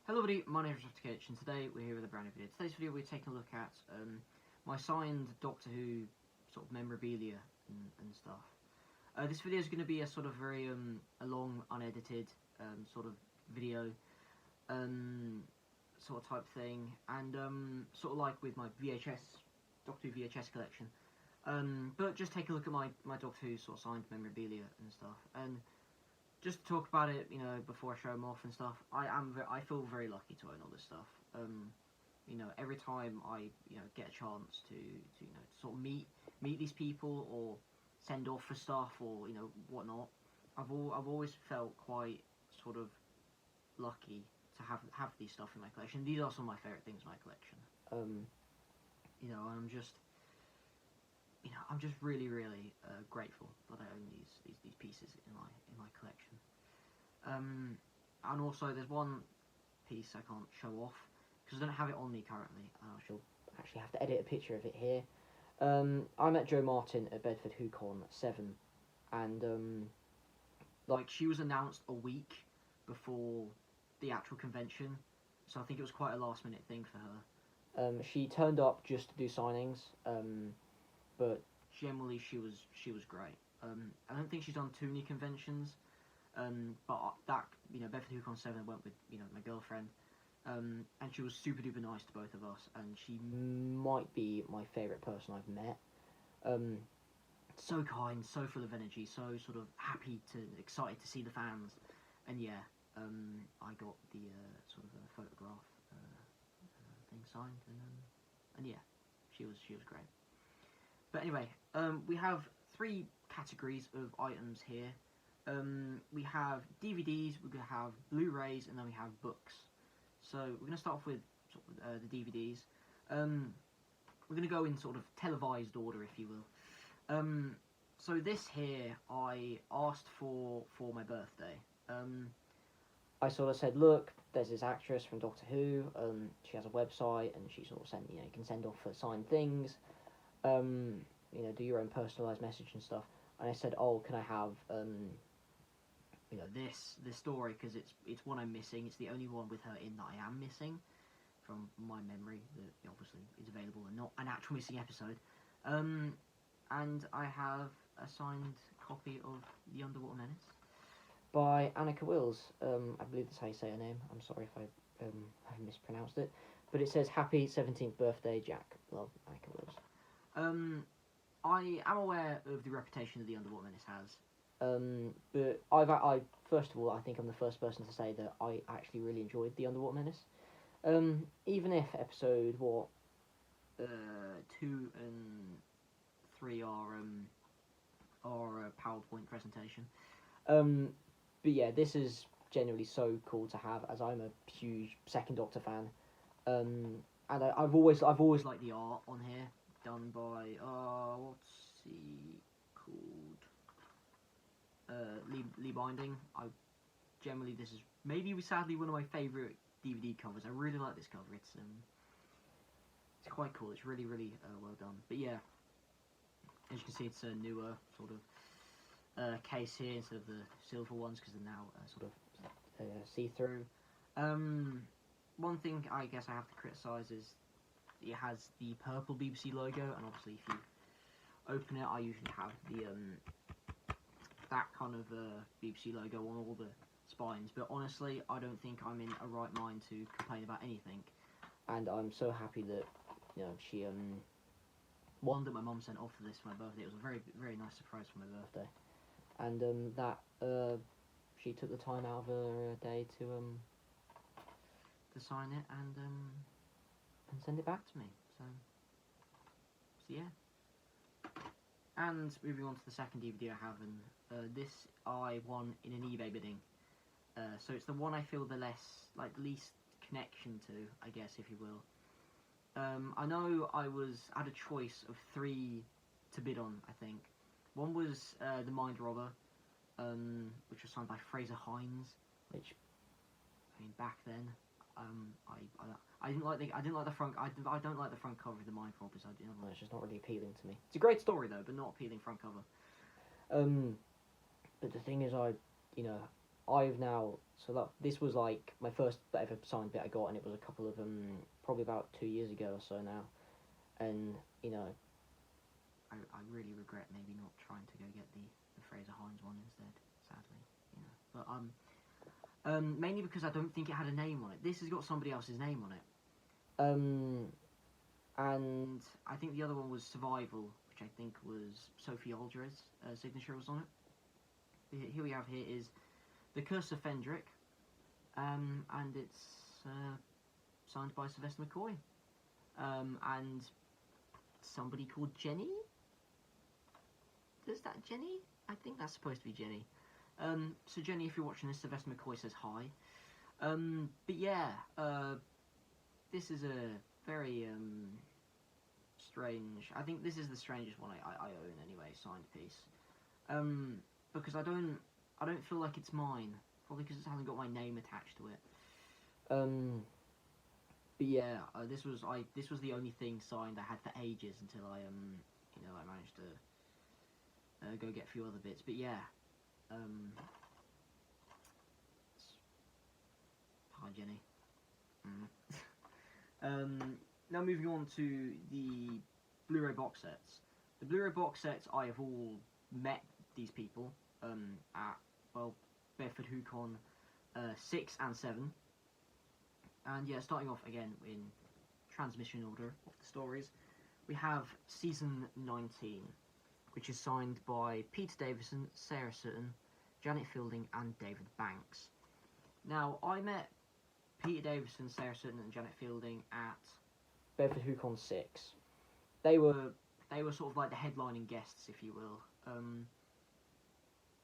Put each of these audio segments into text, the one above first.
Hello everybody, my name is Sophie Aldred, and today we're here with a brand new video. Today's video we're taking a look at my signed Doctor Who sort of memorabilia and stuff. This video is going to be a sort of very a long, unedited sort of video sort of type thing, and sort of like with my Doctor Who VHS collection. But just take a look at my Doctor Who sort of signed memorabilia and stuff, and just to talk about it, before I show them off and stuff. I feel very lucky to own all this stuff. Every time I get a chance to sort of meet these people or send off for stuff or whatnot, I've always felt quite sort of lucky to have these stuff in my collection. These are some of my favourite things in my collection. I'm just really grateful that I own these pieces in my collection. And also there's one piece I can't show off because I don't have it on me currently. I shall actually have to edit a picture of it here. I met Jo Martin at Bedford WhoCon 7, and she was announced a week before the actual convention, so I think it was quite a last minute thing for her. She turned up just to do signings, but generally she was great. I don't think she's done too many conventions, but that Bedford WhoCon 7 I went with my girlfriend, and she was super duper nice to both of us, and she might be my favourite person I've met. So kind, so full of energy, so sort of excited to see the fans, and yeah, I got the sort of photograph thing signed, and yeah, she was great. But anyway, we have 3 categories of items here. We have DVDs, we're going to have Blu-rays, and then we have books. So we're going to start off with the DVDs. We're going to go in sort of televised order, if you will. So this here I asked for my birthday. I sort of said, look, there's this actress from Doctor Who, she has a website, and she sort of sent, you can send off for signed things, do your own personalised message and stuff. And I said, oh, can I have, this story, because it's one I'm missing. It's the only one with her in that I am missing, from my memory, that obviously is available and not an actual missing episode. And I have a signed copy of The Underwater Menace by Annika Wills. I believe that's how you say her name. I'm sorry if I have mispronounced it. But it says, happy 17th birthday, Jack. Love, Annika Wills. I am aware of the reputation that The Underwater Menace has. But I first of all, I think I'm the first person to say that I actually really enjoyed The Underwater Menace. Even if episode 2 and 3 are a PowerPoint presentation. But yeah, this is genuinely so cool to have, as I'm a huge Second Doctor fan. And I've always liked the art on here, done by what's he called? Lee Binding. This is maybe sadly one of my favourite DVD covers. I really like this cover. It's quite cool. It's really well done. But yeah, as you can see, it's a newer sort of case here instead of the silver ones, because they're now sort of see-through. One thing I guess I have to criticise is it has the purple BBC logo, and obviously if you open it, I usually have the that kind of BBC logo on all the spines. But honestly, I don't think I'm in a right mind to complain about anything, and I'm so happy that she one that my mum sent off for this for my birthday. It was a very nice surprise for my birthday, and that she took the time out of her day to sign it and send it back to me. So yeah. And moving on to the second DVD I have, and this I won in an eBay bidding. So it's the one I feel the least connection to, I guess, if you will. I know I had a choice of 3 to bid on, I think. One was The Mind Robber, which was signed by Fraser Hines, which, I mean, back then, I didn't like the front. I don't like the front cover of The Mind Robbers. It's just not really appealing to me. It's a great story though, but not appealing front cover. But the thing is, I've now this was like my first ever signed bit I got, and it was a couple of probably about 2 years ago or so now, and you know. I really regret maybe not trying to go get the Fraser Hines one instead, sadly. But mainly because I don't think it had a name on it. This has got somebody else's name on it. And I think the other one was Survival, which I think was Sophie Aldred's signature was on it. Here we have is The Curse of Fendrick, and it's signed by Sylvester McCoy, and somebody called Jenny. Is that Jenny? I think that's supposed to be Jenny. So Jenny, if you're watching this, Sylvester McCoy says hi. But yeah, this is a very strange. I think this is the strangest one I own anyway, signed piece. Because I don't feel like it's mine. Probably because it hasn't got my name attached to it. But yeah, this was the only thing signed I had for ages until I managed to go get a few other bits. But yeah, hi Jenny. Now moving on to the Blu-ray box sets. The Blu-ray box sets, I have all met these people at Bedford Hookon 6 and 7. And yeah, starting off again in transmission order of the stories, we have season 19, which is signed by Peter Davison, Sarah Sutton, Janet Fielding, and David Banks. Now, I met Peter Davison, Sarah Sutton, and Janet Fielding at Bedford Hookon 6. They were sort of like the headlining guests, if you will.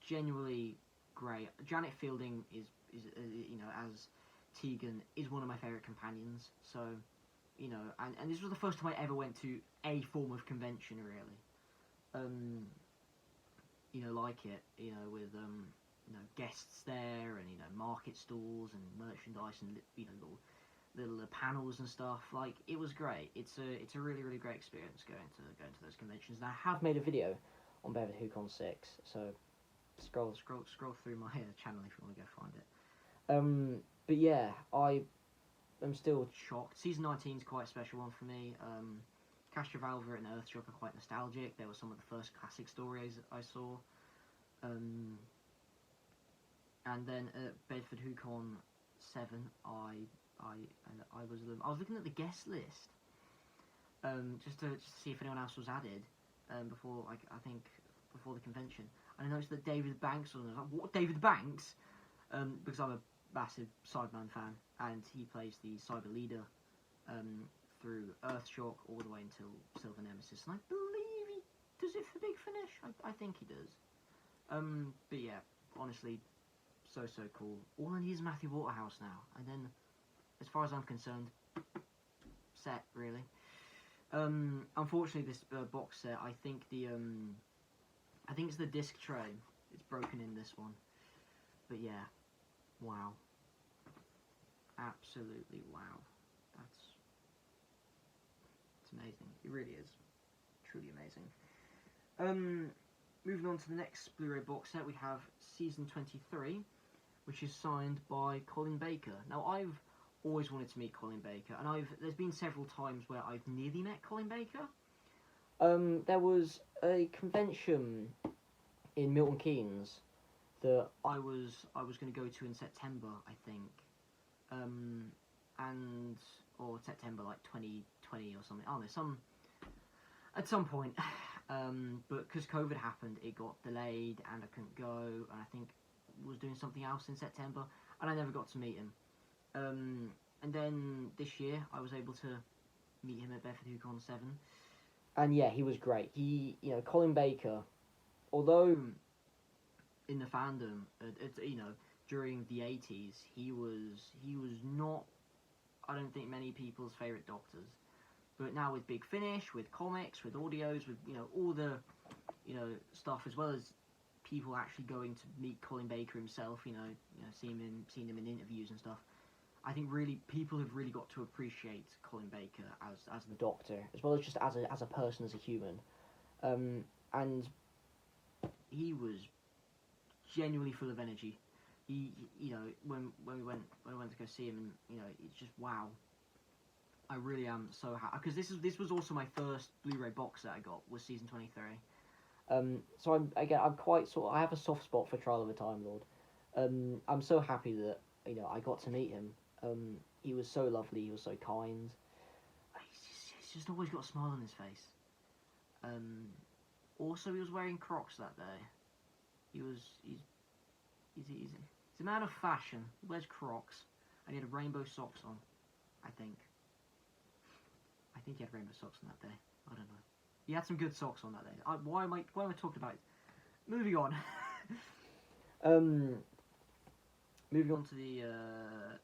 Genuinely great. Janet Fielding is as Tegan, is one of my favourite companions. So, and this was the first time I ever went to a form of convention, really. Like it, with guests there, and market stalls and merchandise, and little panels and stuff. Like, it was great. It's a really, really great experience going to those conventions. And I have made a video on Bedford Hookon 6, so scroll through my channel if you want to go find it. But yeah, I am still shocked. Season 19 is quite a special one for me. Castrovalva and Earthshock are quite nostalgic. They were some of the first classic stories I saw. And then at Bedford Hookon 7, I was looking at the guest list, just to see if anyone else was added, before before the convention. And I noticed that David Banks was on. I was like, what, David Banks? Because I'm a massive Cyberman fan, and he plays the Cyber Leader through Earthshock all the way until Silver Nemesis, and I believe he does it for Big Finish. I think he does. But yeah, honestly, so cool. All I need is Matthew Waterhouse now, and then, as far as I'm concerned, set really. Unfortunately, this box set, I think it's the disc tray. It's broken in this one. But yeah, wow, absolutely wow. It's amazing. It really is, truly amazing. Moving on to the next Blu-ray box set, we have season 23, which is signed by Colin Baker. Now, I've always wanted to meet Colin Baker, and there's been several times where I've nearly met Colin Baker. There was a convention in Milton Keynes that I was going to go to in September, I think, or September like 2020 or something. I don't know, at some point. But because COVID happened, it got delayed, and I couldn't go, and I think was doing something else in September, and I never got to meet him. And then this year, I was able to meet him at Bedford Hookon 7, and yeah, he was great. Colin Baker, although in the fandom, during the 80s, he was not, I don't think, many people's favourite Doctors. But now with Big Finish, with comics, with audios, with all the stuff, as well as people actually going to meet Colin Baker himself, seeing him in interviews and stuff, I think really people have really got to appreciate Colin Baker as the Doctor, as well as just as a person, as a human, and he was genuinely full of energy you know, when we went to go see him, and you know, it's just wow. I really am so happy because this was also my first Blu-ray box set I got was season 23. So I'm quite I have a soft spot for Trial of a Time Lord. I'm so happy that I got to meet him. He was so lovely. He was so kind. He's just always got a smile on his face. Also, he was wearing Crocs that day. He's a man of fashion. He wears Crocs, and he had rainbow socks on. I think he had rainbow socks on that day. I don't know. He had some good socks on that day. Why am I talking about it? Moving on. Moving on to the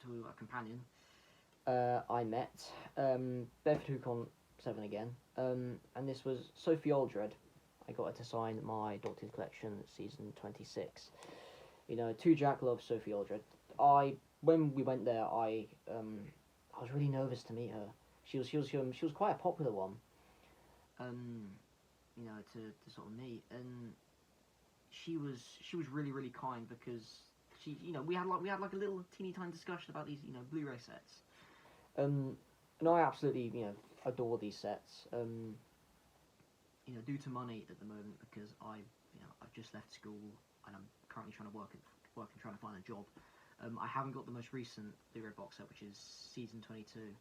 to a companion. I met Bedford Hookon 7 again, and this was Sophie Aldred. I got her to sign my Doctor's Collection season 26. You know, 2 Jack loves Sophie Aldred. When we went there, I was really nervous to meet her. She was quite a popular one. You know, to sort of meet, and she was really, really kind because we had like a little teeny tiny discussion about these Blu-ray sets. And I absolutely adore these sets. Due to money at the moment because I've just left school and I'm currently trying to work and trying to find a job. I haven't got the most recent Blu-ray box set, which is season 22,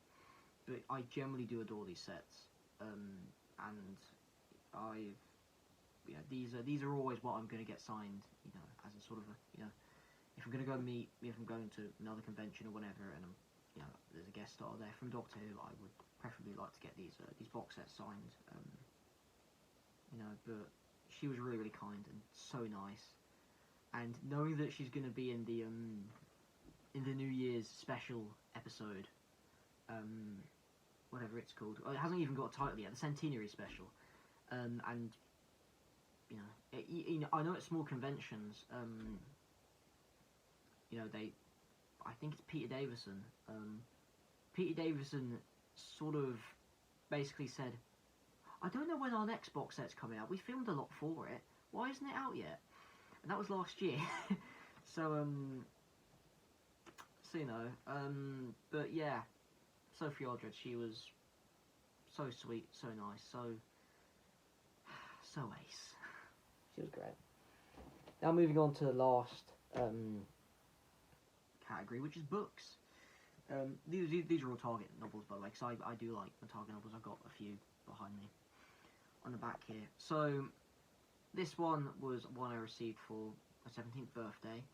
but I generally do adore these sets. And these are always what I'm going to get signed, as a sort of if I'm going to go meet, if I'm going to another convention or whatever, and there's a guest star there from Doctor Who, I would preferably like to get these box sets signed. But she was really, really kind and so nice, and knowing that she's going to be in the New Year's special episode, whatever it's called. It hasn't even got a title yet. The Centenary Special, and I know at small conventions, I think it's Peter Davison. Peter Davison sort of basically said, "I don't know when our next box set's coming out. We filmed a lot for it. Why isn't it out yet?" And that was last year. So but yeah. Sophie Aldred, she was so sweet, so nice, so ace. She was great. Now moving on to the last category, which is books. These are all Target novels, by the way, because I do like the Target novels. I've got a few behind me on the back here. So this one was one I received for my 17th birthday,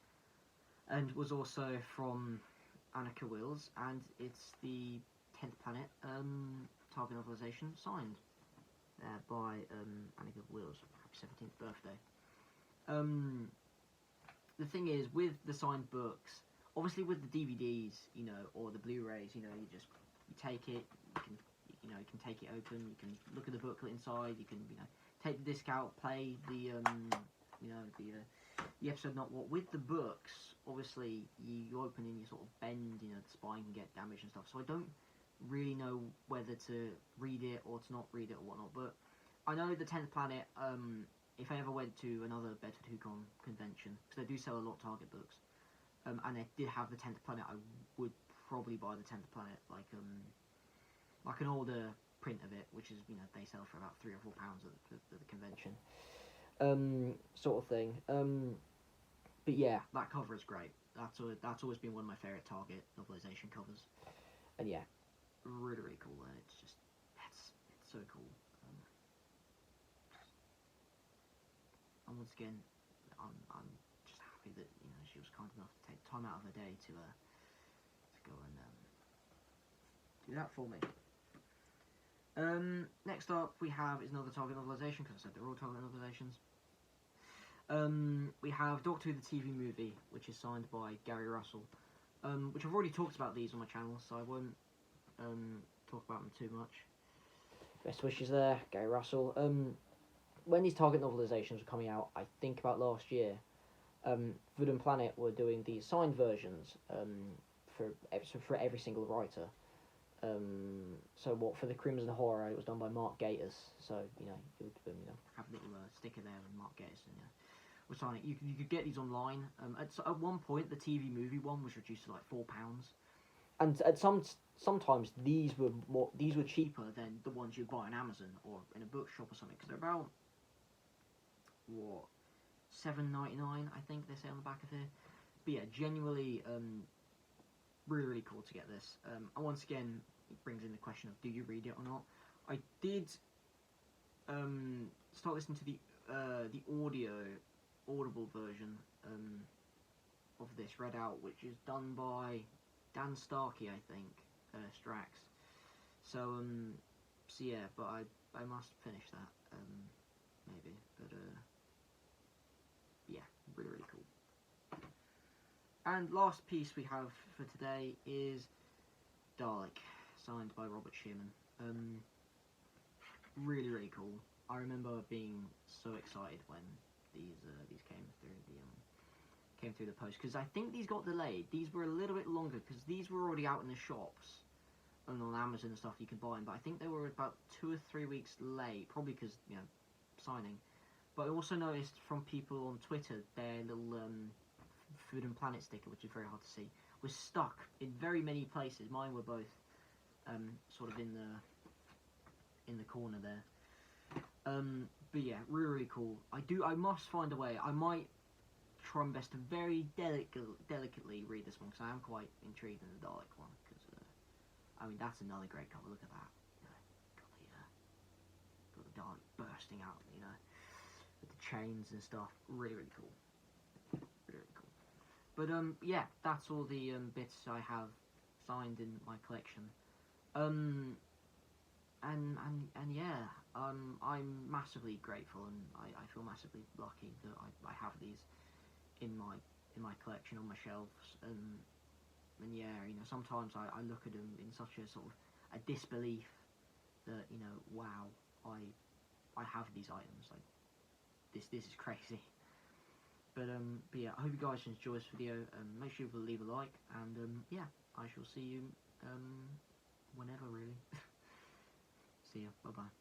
and was also from Annika Wills, and it's the 10th Planet Target novelization signed by Annika Wills. Happy 17th birthday. The thing is, with the signed books, obviously with the DVDs, or the Blu-rays, you take it, you can take it open, you can look at the booklet inside, you can take the disc out, play the episode not what. With the books, obviously you open and you sort of bend, the spine can get damaged and stuff, so I don't really know whether to read it or to not read it or whatnot. But I know the 10th Planet, if I ever went to another Bedford Hookon convention, because they do sell a lot of Target books, and they did have the 10th Planet, I would probably buy the 10th Planet, like an older print of it, which is they sell for about £3 or £4 at the convention, sort of thing. But yeah, that cover is great. That's always been one of my favourite Target novelization covers. And yeah, really, really cool. And it's just it's so cool. And once again, I'm just happy that she was kind enough to take time out of her day to go and do that for me. Next up we have is another Target novelization, because I said they're all Target novelizations. We have Doctor Who the TV movie, which is signed by Gary Russell, which I've already talked about these on my channel, so I won't talk about them too much. Best wishes there, Gary Russell. When these Target novelizations were coming out, I think about last year, Voodoo and Planet were doing these signed versions for every single writer. So for the Crimson Horror, it was done by Mark Gatiss. So you would have a little sticker there with Mark Gatiss, and With Sonic, you could get these online. At one point, the TV movie one was reduced to like £4, and sometimes these were cheaper than the ones you'd buy on Amazon or in a bookshop or something. Because they're about what $7.99, I think they say on the back of here. But yeah, genuinely, really really cool to get this. And once again, it brings in the question of do you read it or not. I did start listening to the audible version of this read out, which is done by Dan Starkey, I think, Strax. So yeah, but I must finish that maybe, but yeah, really really cool. And last piece we have for today is Dalek, signed by Robert Shearman. Really really cool. I remember being so excited when these came through the post, because I think these got delayed. These were a little bit longer because these were already out in the shops and on Amazon and stuff. You can buy them, but I think they were about 2 or 3 weeks late, probably because signing. But I also noticed from people on Twitter their little Food and Planet sticker, which is very hard to see, was stuck in very many places. Mine were both sort of in the corner there. But yeah, really really cool. I must find a way. I might try my best to very delicately read this one, because I am quite intrigued in the Dalek one. Because I mean, that's another great cover. Look at that. Got the Dalek bursting out, with the chains and stuff. Really really cool. Really really cool. But yeah, that's all the bits I have signed in my collection. And yeah, I'm massively grateful, and I feel massively lucky that I have these in my collection on my shelves. And yeah, sometimes I look at them in such a sort of a disbelief that wow, I have these items. Like this is crazy. But yeah, I hope you guys enjoy this video. Make sure you leave a like, and yeah, I shall see you whenever really. See ya. Bye bye.